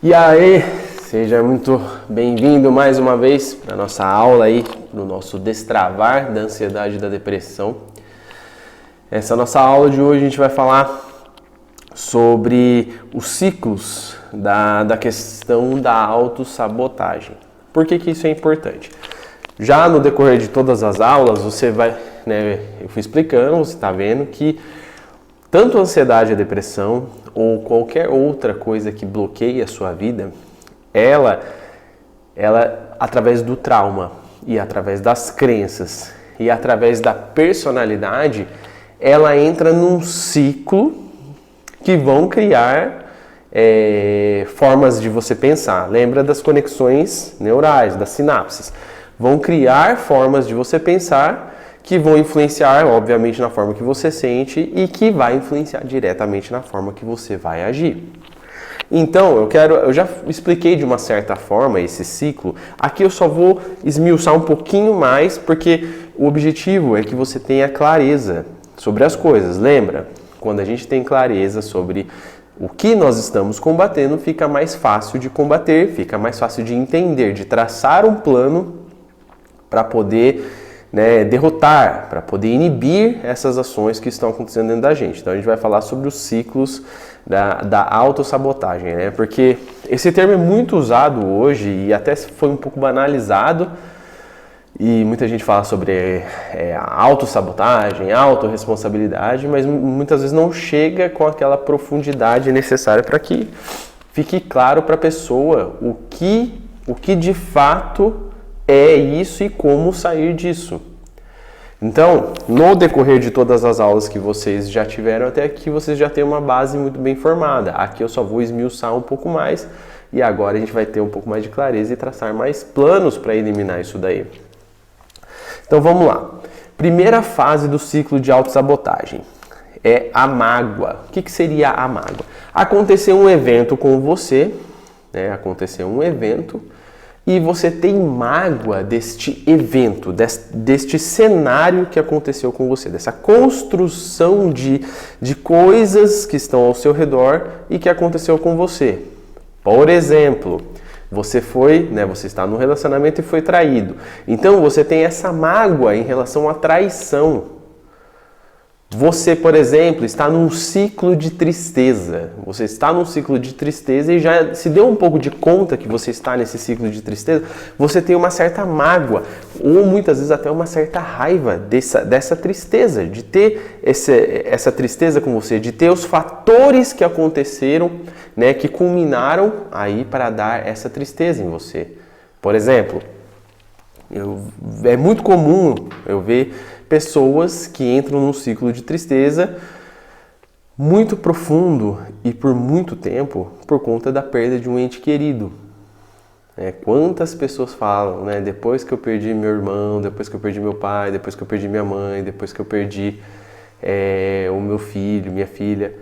E aí, seja muito bem-vindo mais uma vez para nossa aula aí, no nosso destravar da ansiedade e da depressão. Essa nossa aula de hoje a gente vai falar sobre os ciclos da questão da autossabotagem. Por que isso é importante? Já no decorrer de todas as aulas, você vai, eu fui explicando, você está vendo que tanto a ansiedade e a depressão ou qualquer outra coisa que bloqueie a sua vida, ela através do trauma e através das crenças e através da personalidade, ela entra num ciclo que vão criar formas de você pensar. Lembra das conexões neurais, das sinapses. Vão criar formas de você pensar que vão influenciar, obviamente, na forma que você sente e que vai influenciar diretamente na forma que você vai agir. Então, eu já expliquei de uma certa forma esse ciclo. Aqui eu só vou esmiuçar um pouquinho mais, porque o objetivo é que você tenha clareza sobre as coisas. Lembra? Quando a gente tem clareza sobre o que nós estamos combatendo, fica mais fácil de combater, fica mais fácil de entender, de traçar um plano para poder derrotar, para poder inibir essas ações que estão acontecendo dentro da gente. Então a gente vai falar sobre os ciclos da autossabotagem, porque esse termo é muito usado hoje e até foi um pouco banalizado e muita gente fala sobre a autossabotagem, autorresponsabilidade, mas muitas vezes não chega com aquela profundidade necessária para que fique claro para a pessoa o que de fato é isso e como sair disso. Então, no decorrer de todas as aulas que vocês já tiveram até aqui, vocês já têm uma base muito bem formada. Aqui eu só vou esmiuçar um pouco mais e agora a gente vai ter um pouco mais de clareza e traçar mais planos para eliminar isso daí. Então vamos lá. Primeira fase do ciclo de autossabotagem é a mágoa. O que seria a mágoa? Aconteceu um evento com você, aconteceu um evento, e você tem mágoa deste evento, deste cenário que aconteceu com você, dessa construção de coisas que estão ao seu redor e que aconteceu com você. Por exemplo, você está num relacionamento e foi traído. Então você tem essa mágoa em relação à traição. Você, por exemplo, está num ciclo de tristeza. Você está num ciclo de tristeza e já se deu um pouco de conta que você está nesse ciclo de tristeza, você tem uma certa mágoa, ou muitas vezes até uma certa raiva dessa tristeza, de ter essa tristeza com você, de ter os fatores que aconteceram, que culminaram aí para dar essa tristeza em você. Por exemplo, é muito comum eu ver pessoas que entram num ciclo de tristeza muito profundo e por muito tempo por conta da perda de um ente querido. Quantas pessoas falam, depois que eu perdi meu irmão, depois que eu perdi meu pai, depois que eu perdi minha mãe, depois que eu perdi o meu filho, minha filha,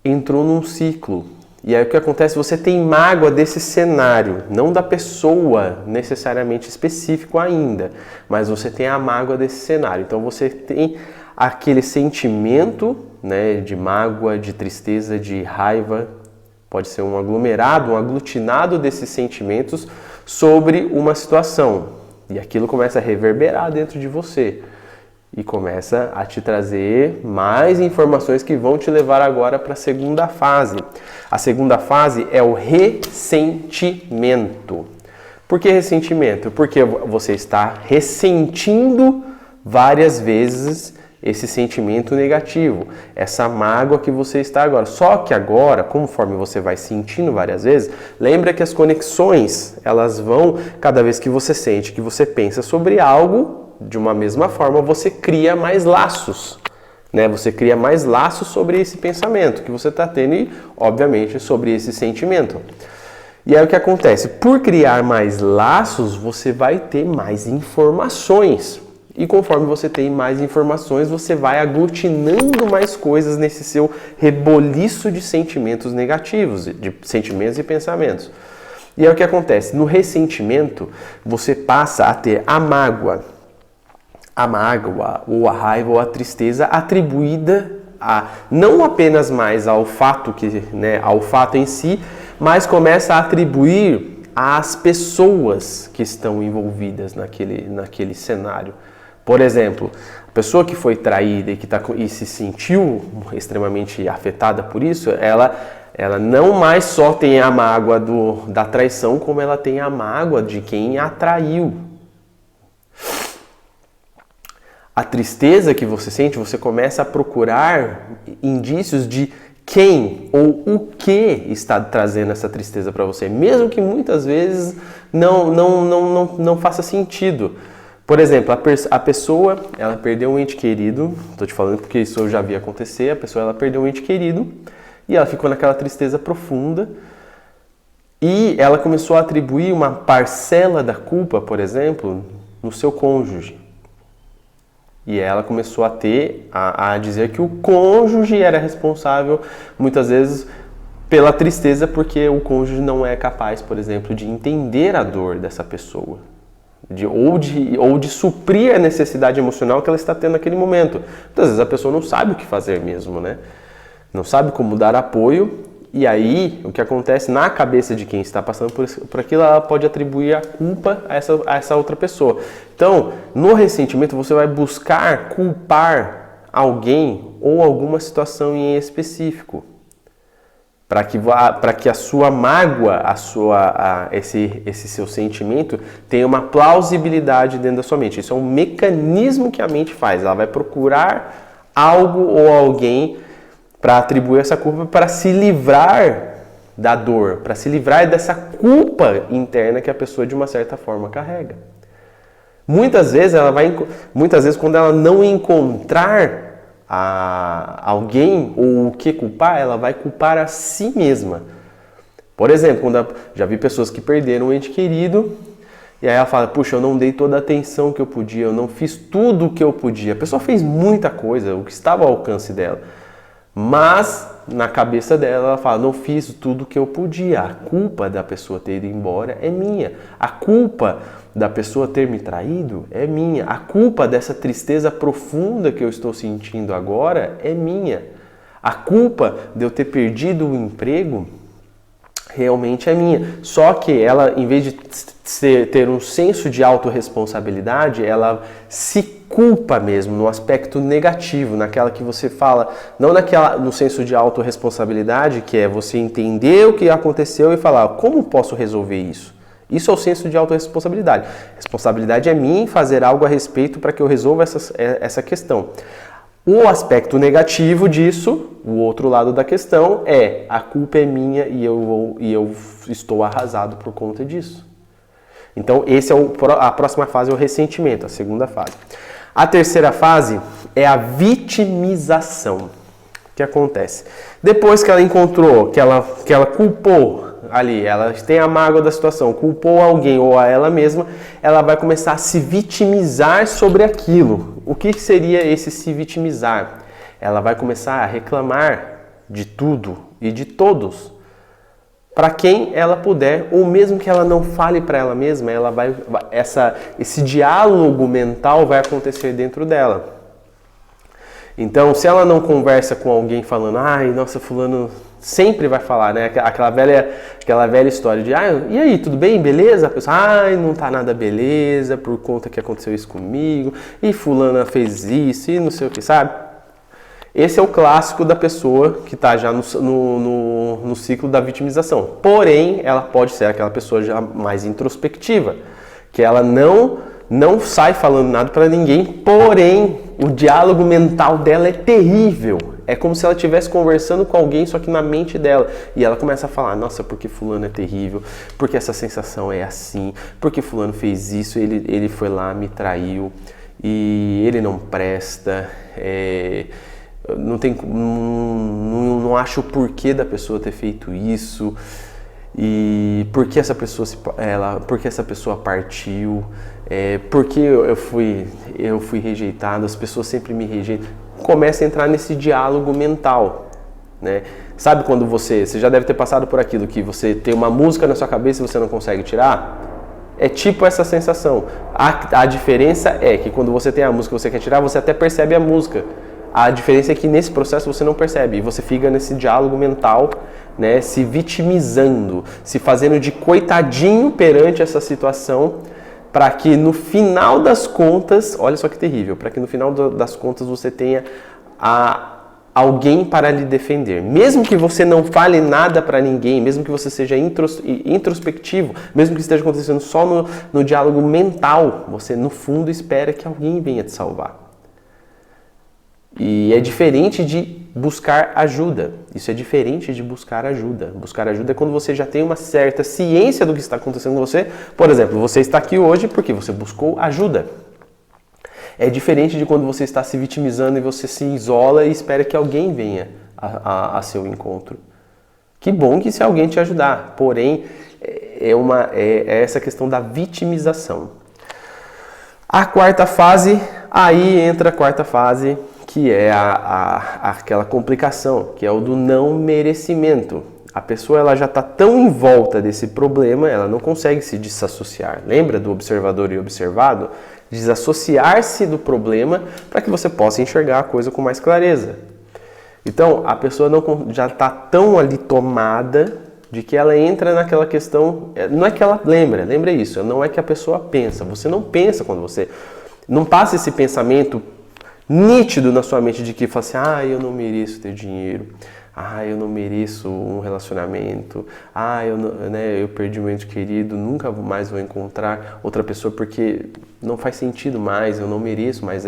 entrou num ciclo. E aí o que acontece? Você tem mágoa desse cenário, não da pessoa necessariamente específico ainda, mas você tem a mágoa desse cenário. Então você tem aquele sentimento de mágoa, de tristeza, de raiva, pode ser um aglomerado, um aglutinado desses sentimentos sobre uma situação. E aquilo começa a reverberar dentro de você. E começa a te trazer mais informações que vão te levar agora para a segunda fase. A segunda fase é o ressentimento. Por que ressentimento? Porque você está ressentindo várias vezes esse sentimento negativo, essa mágoa que você está agora. Só que agora, conforme você vai sentindo várias vezes, lembra que as conexões, elas vão, cada vez que você sente, que você pensa sobre algo, de uma mesma forma, você cria mais laços, Você cria mais laços sobre esse pensamento que você está tendo e, obviamente, sobre esse sentimento. E aí o que acontece? Por criar mais laços, você vai ter mais informações. E conforme você tem mais informações, você vai aglutinando mais coisas nesse seu reboliço de sentimentos negativos, de sentimentos e pensamentos. E aí o que acontece? No ressentimento, você passa a ter a mágoa ou a raiva ou a tristeza atribuída não apenas mais ao fato, ao fato em si, mas começa a atribuir às pessoas que estão envolvidas naquele cenário. Por exemplo, a pessoa que foi traída e se sentiu extremamente afetada por isso, ela não mais só tem a mágoa da traição, como ela tem a mágoa de quem a traiu. A tristeza que você sente, você começa a procurar indícios de quem ou o que está trazendo essa tristeza para você, mesmo que muitas vezes não faça sentido. Por exemplo, a pessoa, ela perdeu um ente querido, estou te falando porque isso eu já vi acontecer, a pessoa ela perdeu um ente querido e ela ficou naquela tristeza profunda e ela começou a atribuir uma parcela da culpa, por exemplo, no seu cônjuge. E ela começou a dizer que o cônjuge era responsável, muitas vezes, pela tristeza, porque o cônjuge não é capaz, por exemplo, de entender a dor dessa pessoa. Ou de suprir a necessidade emocional que ela está tendo naquele momento. Muitas vezes a pessoa não sabe o que fazer mesmo, né? Não sabe como dar apoio. E aí, o que acontece na cabeça de quem está passando por aquilo, ela pode atribuir a culpa a essa outra pessoa. Então, no ressentimento, você vai buscar culpar alguém ou alguma situação em específico. Para que a sua mágoa, esse seu sentimento, tenha uma plausibilidade dentro da sua mente. Isso é um mecanismo que a mente faz. Ela vai procurar algo ou alguém para atribuir essa culpa, para se livrar da dor, para se livrar dessa culpa interna que a pessoa de uma certa forma carrega. Muitas vezes quando ela não encontrar alguém ou o que culpar, ela vai culpar a si mesma. Por exemplo, já vi pessoas que perderam um ente querido e aí ela fala, puxa, eu não dei toda a atenção que eu podia, eu não fiz tudo o que eu podia. A pessoa fez muita coisa, o que estava ao alcance dela. Mas, na cabeça dela, ela fala, não fiz tudo o que eu podia. A culpa da pessoa ter ido embora é minha. A culpa da pessoa ter me traído é minha. A culpa dessa tristeza profunda que eu estou sentindo agora é minha. A culpa de eu ter perdido o emprego realmente é minha. Só que ela, em vez de ter um senso de autorresponsabilidade, ela se culpa mesmo, no aspecto negativo, naquela que você fala, não no senso de autorresponsabilidade, que é você entender o que aconteceu e falar, como posso resolver isso? Isso é o senso de autorresponsabilidade. Responsabilidade é minha em fazer algo a respeito para que eu resolva essa questão. O aspecto negativo disso, o outro lado da questão, é a culpa é minha e eu estou arrasado por conta disso. Então, a próxima fase é o ressentimento, a segunda fase. A terceira fase é a vitimização. O que acontece? Depois que ela encontrou, que ela culpou ali, ela tem a mágoa da situação, culpou alguém ou a ela mesma, ela vai começar a se vitimizar sobre aquilo. O que seria esse se vitimizar? Ela vai começar a reclamar de tudo e de todos, para quem ela puder, ou mesmo que ela não fale para ela mesma, esse diálogo mental vai acontecer dentro dela. Então, se ela não conversa com alguém falando, ai, nossa, fulano sempre vai falar, né? Aquela velha história de, e aí, tudo bem? Beleza? A pessoa, ai, não tá nada beleza, por conta que aconteceu isso comigo, e fulana fez isso, e não sei o que, sabe? Esse é o clássico da pessoa que está já no ciclo da vitimização. Porém, ela pode ser aquela pessoa já mais introspectiva, que ela não sai falando nada para ninguém, porém, o diálogo mental dela é terrível. É como se ela estivesse conversando com alguém, só que na mente dela. E ela começa a falar, nossa, porque fulano é terrível, porque essa sensação é assim, porque fulano fez isso, ele foi lá, me traiu, e ele não presta, não acho o porquê da pessoa ter feito isso, e por que essa pessoa partiu, porque eu fui rejeitado, as pessoas sempre me rejeitam. Começa a entrar nesse diálogo mental, né? Sabe quando você já deve ter passado por aquilo que você tem uma música na sua cabeça e você não consegue tirar? É tipo essa sensação. A diferença é que quando você tem a música e você quer tirar, você até percebe a música. A diferença é que nesse processo você não percebe e você fica nesse diálogo mental, né, se vitimizando, se fazendo de coitadinho perante essa situação, para que no final das contas, olha só que terrível, para que no final das contas você tenha alguém para lhe defender. Mesmo que você não fale nada para ninguém, mesmo que você seja introspectivo, mesmo que esteja acontecendo só no diálogo mental, você no fundo espera que alguém venha te salvar. E é diferente de buscar ajuda. Isso é diferente de buscar ajuda. Buscar ajuda é quando você já tem uma certa ciência do que está acontecendo com você. Por exemplo, você está aqui hoje porque você buscou ajuda. É diferente de quando você está se vitimizando e você se isola e espera que alguém venha a seu encontro. Que bom que se alguém te ajudar. Porém, é essa questão da vitimização. A quarta fase, aí entra a quarta fase, que é aquela complicação, que é o do não merecimento. A pessoa ela já está tão em volta desse problema, ela não consegue se desassociar. Lembra do observador e observado? Desassociar-se do problema para que você possa enxergar a coisa com mais clareza. Então, a pessoa já está tão ali tomada de que ela entra naquela questão, não é que ela lembra isso, não é que a pessoa pensa. Você não pensa quando você não passa esse pensamento nítido na sua mente de que fala assim, eu não mereço ter dinheiro, eu não mereço um relacionamento, eu perdi meu ente querido, nunca mais vou encontrar outra pessoa porque não faz sentido mais, eu não mereço mais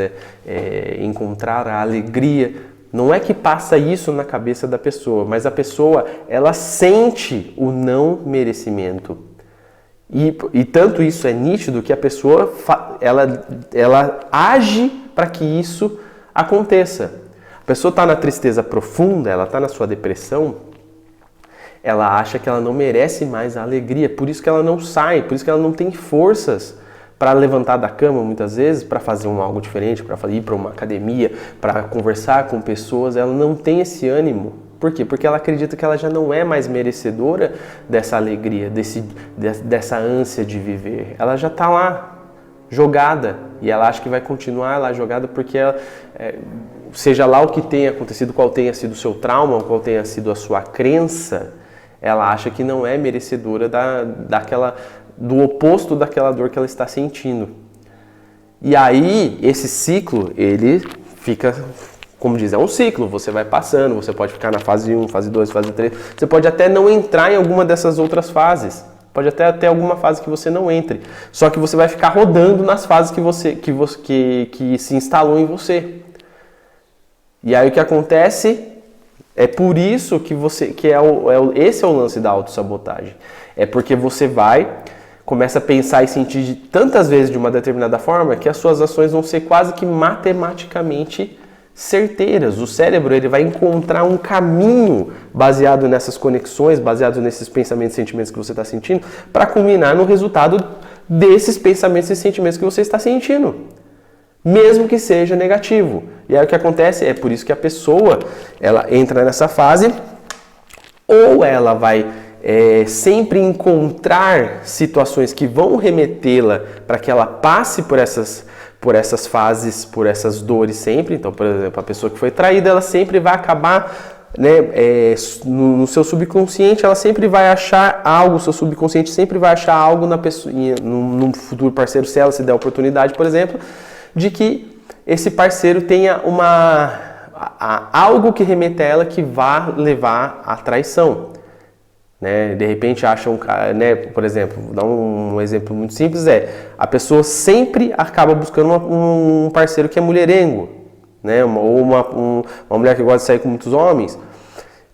encontrar a alegria. Não é que passa isso na cabeça da pessoa, mas a pessoa, ela sente o não merecimento. E tanto isso é nítido que a pessoa, ela age para que isso aconteça. A pessoa está na tristeza profunda, ela está na sua depressão, ela acha que ela não merece mais a alegria, por isso que ela não sai, por isso que ela não tem forças para levantar da cama muitas vezes, para fazer algo diferente, para ir para uma academia, para conversar com pessoas, ela não tem esse ânimo. Por quê? Porque ela acredita que ela já não é mais merecedora dessa alegria, dessa ânsia de viver. Ela já está lá, jogada, e ela acha que vai continuar lá jogada porque seja lá o que tenha acontecido, qual tenha sido o seu trauma, qual tenha sido a sua crença, ela acha que não é merecedora do oposto daquela dor que ela está sentindo. E aí, esse ciclo, ele fica, como diz, é um ciclo, você vai passando, você pode ficar na fase 1, fase 2, fase 3, você pode até não entrar em alguma dessas outras fases. Pode até ter alguma fase que você não entre. Só que você vai ficar rodando nas fases que se instalou em você. E aí o que acontece é por isso que esse é o lance da autossabotagem. É porque você começa a pensar e sentir tantas vezes de uma determinada forma que as suas ações vão ser quase que matematicamente certeiras. O cérebro ele vai encontrar um caminho baseado nessas conexões, baseado nesses pensamentos e sentimentos que você está sentindo, para culminar no resultado desses pensamentos e sentimentos que você está sentindo, mesmo que seja negativo. E aí o que acontece é por isso que a pessoa ela entra nessa fase, ou ela vai sempre encontrar situações que vão remetê-la para que ela passe por essas fases, por essas dores sempre. Então, por exemplo, a pessoa que foi traída, ela sempre vai acabar, no seu subconsciente, ela sempre vai achar algo, o seu subconsciente sempre vai achar algo na pessoa, num futuro parceiro, se ela se der a oportunidade, por exemplo, de que esse parceiro tenha algo que remeta a ela que vá levar à traição. De repente acha um cara, por exemplo, vou dar um exemplo muito simples, a pessoa sempre acaba buscando um parceiro que é mulherengo, ou uma mulher que gosta de sair com muitos homens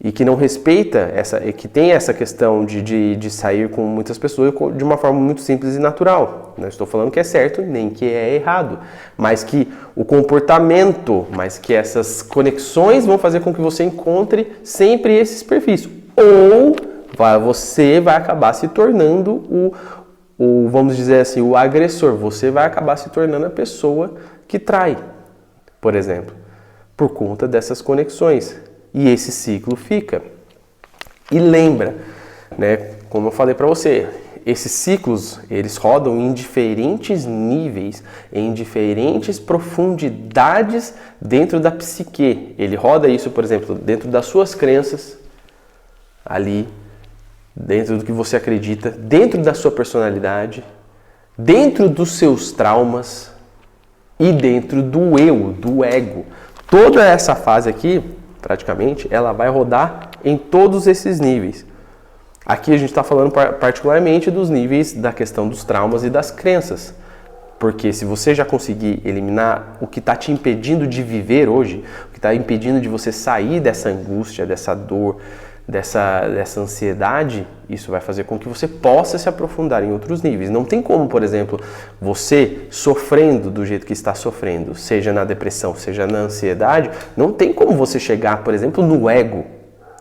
e que não respeita, que tem essa questão de sair com muitas pessoas de uma forma muito simples e natural. Não estou falando que é certo, nem que é errado, mas que o comportamento, mas que essas conexões vão fazer com que você encontre sempre esses perfis. Ou você vai acabar se tornando vamos dizer assim, o agressor. Você vai acabar se tornando a pessoa que trai, por exemplo, por conta dessas conexões. E esse ciclo fica. E lembra, como eu falei para você, esses ciclos, eles rodam em diferentes níveis, em diferentes profundidades dentro da psique. Ele roda isso, por exemplo, dentro das suas crenças, ali, dentro do que você acredita, dentro da sua personalidade, dentro dos seus traumas e dentro do eu, do ego. Toda essa fase aqui, praticamente, ela vai rodar em todos esses níveis. Aqui a gente está falando particularmente dos níveis da questão dos traumas e das crenças. Porque se você já conseguir eliminar o que está te impedindo de viver hoje, o que está impedindo de você sair dessa angústia, dessa dor, dessa ansiedade, isso vai fazer com que você possa se aprofundar em outros níveis. Não tem como, por exemplo, você sofrendo do jeito que está sofrendo, seja na depressão, seja na ansiedade, não tem como você chegar, por exemplo, no ego,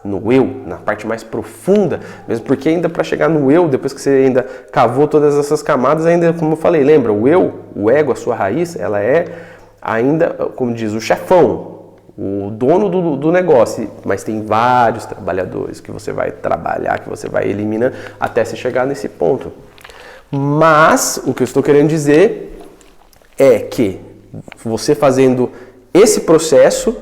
no eu, na parte mais profunda, mesmo porque ainda para chegar no eu, depois que você ainda cavou todas essas camadas, ainda, como eu falei, lembra, o eu, o ego, a sua raiz, ela é ainda, como diz, o chefão, o dono do negócio, mas tem vários trabalhadores que você vai trabalhar, que você vai eliminando até se chegar nesse ponto. Mas o que eu estou querendo dizer é que você fazendo esse processo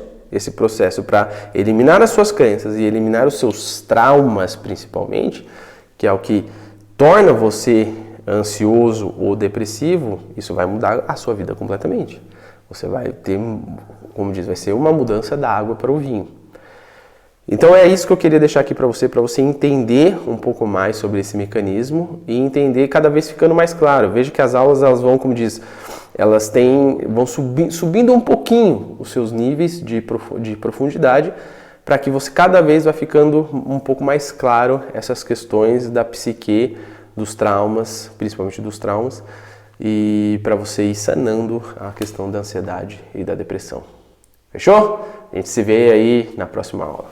para eliminar as suas crenças e eliminar os seus traumas principalmente, que é o que torna você ansioso ou depressivo, isso vai mudar a sua vida completamente. Você vai ter, como diz, vai ser uma mudança da água para o vinho. Então é isso que eu queria deixar aqui para você entender um pouco mais sobre esse mecanismo e entender cada vez ficando mais claro. Veja que as aulas, elas vão, como diz, vão subindo um pouquinho os seus níveis de profundidade para que você cada vez vá ficando um pouco mais claro essas questões da psique, dos traumas, principalmente dos traumas, e para você ir sanando a questão da ansiedade e da depressão. Fechou? A gente se vê aí na próxima aula.